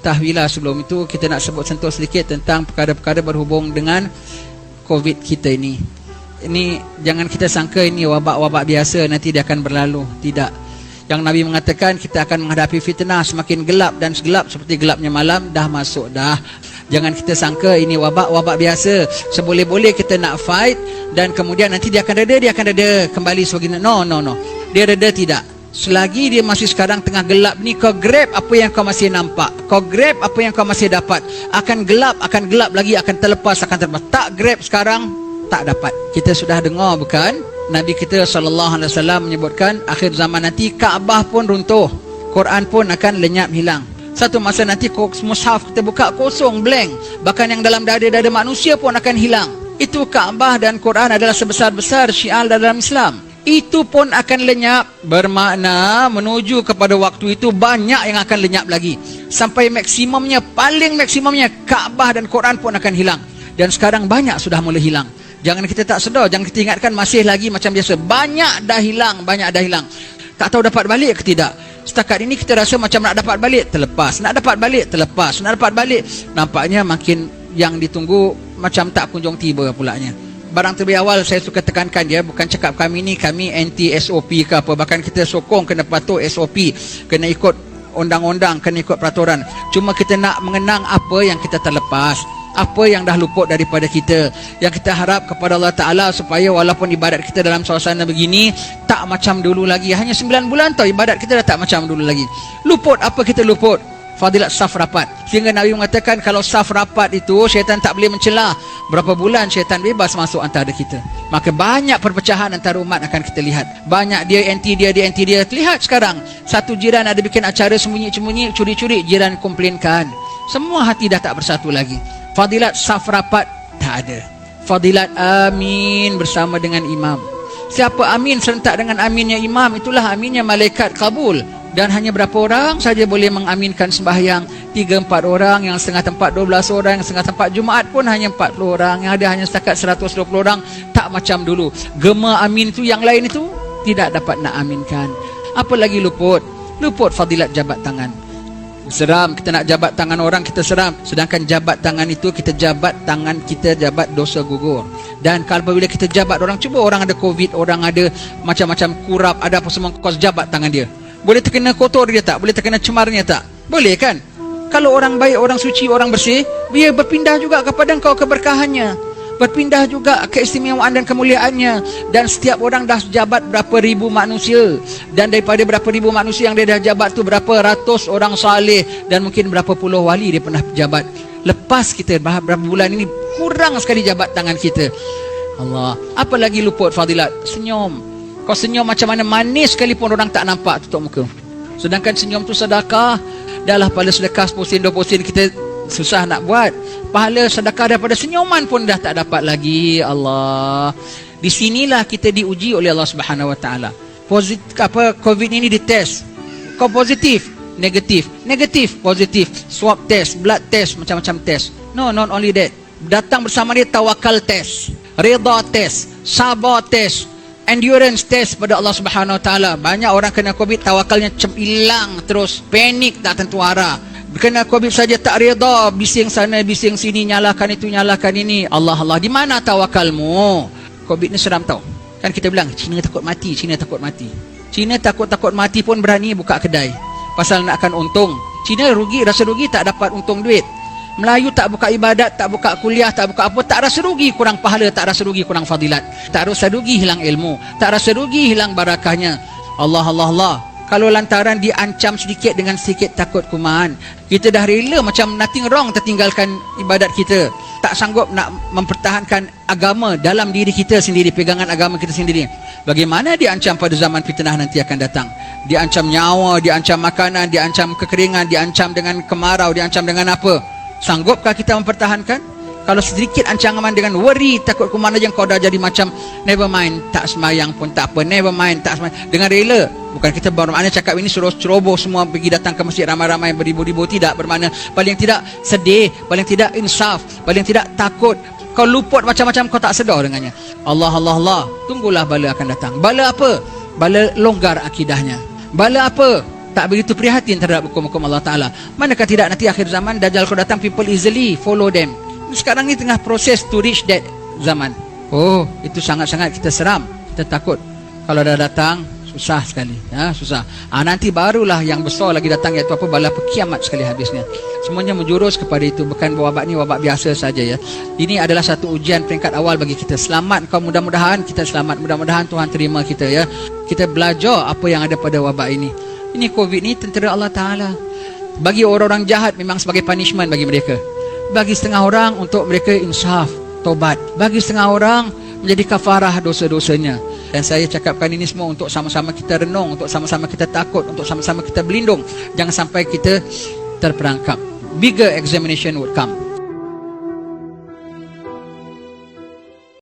ketahuilah sebelum itu kita nak sebut sentuh sedikit tentang perkara-perkara berhubung dengan COVID kita ini. Ini jangan kita sangka ini wabak-wabak biasa nanti dia akan berlalu. Tidak. Yang Nabi mengatakan kita akan menghadapi fitnah semakin gelap dan segelap seperti gelapnya malam dah masuk dah. Jangan kita sangka ini wabak-wabak biasa. Seboleh-boleh kita nak fight dan kemudian nanti dia akan reda kembali sebagainya. No. Dia reda tidak. Selagi dia masih sekarang tengah gelap ni, kau grab apa yang kau masih nampak. Kau grab apa yang kau masih dapat. Akan gelap lagi, akan terlepas. Tak grab sekarang, tak dapat. Kita sudah dengar bukan? Nabi kita SAW menyebutkan akhir zaman nanti Kaabah pun runtuh, Quran pun akan lenyap hilang. Satu masa nanti mushaf kita buka kosong, blank. Bahkan yang dalam dada-dada manusia pun akan hilang. Itu Kaabah dan Quran adalah sebesar-besar syiar dalam Islam. Itu pun akan lenyap. Bermakna menuju kepada waktu itu banyak yang akan lenyap lagi. Sampai maksimumnya, paling maksimumnya Kaabah dan Quran pun akan hilang. Dan sekarang banyak sudah mula hilang. Jangan kita tak sedar, jangan kita ingatkan masih lagi macam biasa. Banyak dah hilang. Tak tahu dapat balik ke tidak. Setakat ini kita rasa macam nak dapat balik, terlepas. Nak dapat balik, terlepas. Nak dapat balik, nampaknya makin yang ditunggu macam tak kunjung tiba pulanya. Barang terlebih awal saya suka tekankan dia, bukan cakap kami ni kami anti SOP ke apa. Bahkan kita sokong kena patuh SOP, kena ikut undang-undang, kena ikut peraturan. Cuma kita nak mengenang apa yang kita terlepas, apa yang dah luput daripada kita. Yang kita harap kepada Allah Ta'ala supaya walaupun ibadat kita dalam suasana begini tak macam dulu lagi. Hanya 9 bulan tau ibadat kita dah tak macam dulu lagi. Luput apa kita luput? Fadilat saf rapat. Sehingga Nabi mengatakan kalau saf rapat itu syaitan tak boleh mencelah. Berapa bulan syaitan bebas masuk antara kita. Maka banyak perpecahan antara umat akan kita lihat. Banyak dia anti dia Lihat sekarang, satu jiran ada bikin acara sembunyi-sembunyi, curi-curi, jiran komplainkan. Semua hati dah tak bersatu lagi. Fadilat saf rapat tak ada. Fadilat amin bersama dengan imam. Siapa amin serentak dengan aminnya imam, itulah aminnya malaikat kabul. Dan hanya berapa orang saja boleh mengaminkan sembahyang? 3-4 orang, yang setengah tempat 12 orang, yang setengah tempat Jumaat pun hanya 40 orang, yang ada hanya setakat 120 orang. Tak macam dulu. Gema amin itu, yang lain itu tidak dapat nak aminkan. Apa lagi luput? Luput fadilat jabat tangan. Seram, kita nak jabat tangan orang, kita seram. Sedangkan jabat tangan itu, kita jabat tangan kita, jabat dosa gugur. Dan kalau bila kita jabat orang, cuba orang ada COVID, orang ada macam-macam kurap, ada apa semua, kau jabat tangan dia. Boleh terkena kotor dia tak? Boleh terkena cemarnya tak? Boleh kan? Kalau orang baik, orang suci, orang bersih, dia berpindah juga kepada engkau keberkahannya, berpindah juga keistimewaan dan kemuliaannya. Dan setiap orang dah jabat berapa ribu manusia, dan daripada berapa ribu manusia yang dia dah jabat tu, berapa ratus orang saleh, dan mungkin berapa puluh wali dia pernah jabat. Lepas kita berapa bulan ini kurang sekali jabat tangan kita. Allah, apa lagi luput fadilat? Senyum. Kau senyum macam mana manis sekalipun orang tak nampak tutup muka. Sedangkan senyum tu sedekah. Dahlah pahala sedekah 10 sen 20 sen kita susah nak buat. Pahala sedekah daripada senyuman pun dah tak dapat lagi. Allah. Di sinilah kita diuji oleh Allah Subhanahu Wa Taala. COVID ini dites. Kau positif, negatif, positif. Swab test, blood test, macam-macam test. No, not only that. Datang bersama dia tawakal test, redha test, sabar test, endurance test pada Allah Subhanahu Wa Taala. Banyak orang kena COVID, tawakalnya hilang terus, panik tak tentu arah. Kena COVID saja tak reda, bising sana bising sini, nyalakan itu nyalakan ini. Allah, di mana tawakalmu? COVID ni seram tau. Kan kita bilang Cina takut mati. Cina takut mati pun berani buka kedai pasal nak akan untung. Cina rugi, rasa rugi tak dapat untung duit. Melayu tak buka ibadat, tak buka kuliah, tak buka apa, tak rasa rugi kurang pahala, tak rasa rugi kurang fadilat, tak rasa rugi hilang ilmu, tak rasa rugi hilang barakahnya. Allah. Kalau lantaran diancam sedikit dengan sedikit takut kuman, kita dah rela macam nothing wrong tertinggalkan ibadat kita, tak sanggup nak mempertahankan agama dalam diri kita sendiri, pegangan agama kita sendiri. Bagaimana diancam pada zaman fitnah nanti akan datang? Diancam nyawa, diancam makanan, diancam kekeringan, diancam dengan kemarau, diancam dengan apa? Sanggupkah kita mempertahankan? Kalau sedikit ancaman dengan worry, takut ke mana je kau dah jadi macam never mind, tak semayang pun tak apa, never mind, tak semayang, dengan rela. Bukan kita bermakna cakap ini suruh ceroboh semua pergi datang ke masjid ramai-ramai beribu-ribu, tidak. Bermakna paling tidak sedih, paling tidak insaf, paling tidak takut. Kau luput macam-macam kau tak sedar dengannya. Allah. Tunggulah bala akan datang. Bala apa? Bala longgar akidahnya. Bala apa? tak begitu prihatin terhadap hukum-hukum Allah Ta'ala. Manakah tidak nanti akhir zaman Dajjal kalau datang, people easily follow them. Sekarang ni tengah proses to reach that zaman. Oh, itu sangat-sangat kita seram, kita takut. Kalau dah datang, susah sekali, susah. Nanti barulah yang besar lagi datang, iaitu apa, bala kiamat sekali habisnya. Semuanya menjurus kepada itu. Bukan wabak ni wabak biasa saja ya. Ini adalah satu ujian peringkat awal bagi kita. Selamat kau, mudah-mudahan kita selamat, mudah-mudahan Tuhan terima kita ya. Kita belajar apa yang ada pada wabak ini. Ini COVID ni tentera Allah Ta'ala. Bagi orang-orang jahat memang sebagai punishment bagi mereka. Bagi setengah orang untuk mereka insaf, tobat. Bagi setengah orang menjadi kafarah dosa-dosanya. Dan saya cakapkan ini semua untuk sama-sama kita renung, untuk sama-sama kita takut, untuk sama-sama kita berlindung. Jangan sampai kita terperangkap. Bigger examination would come.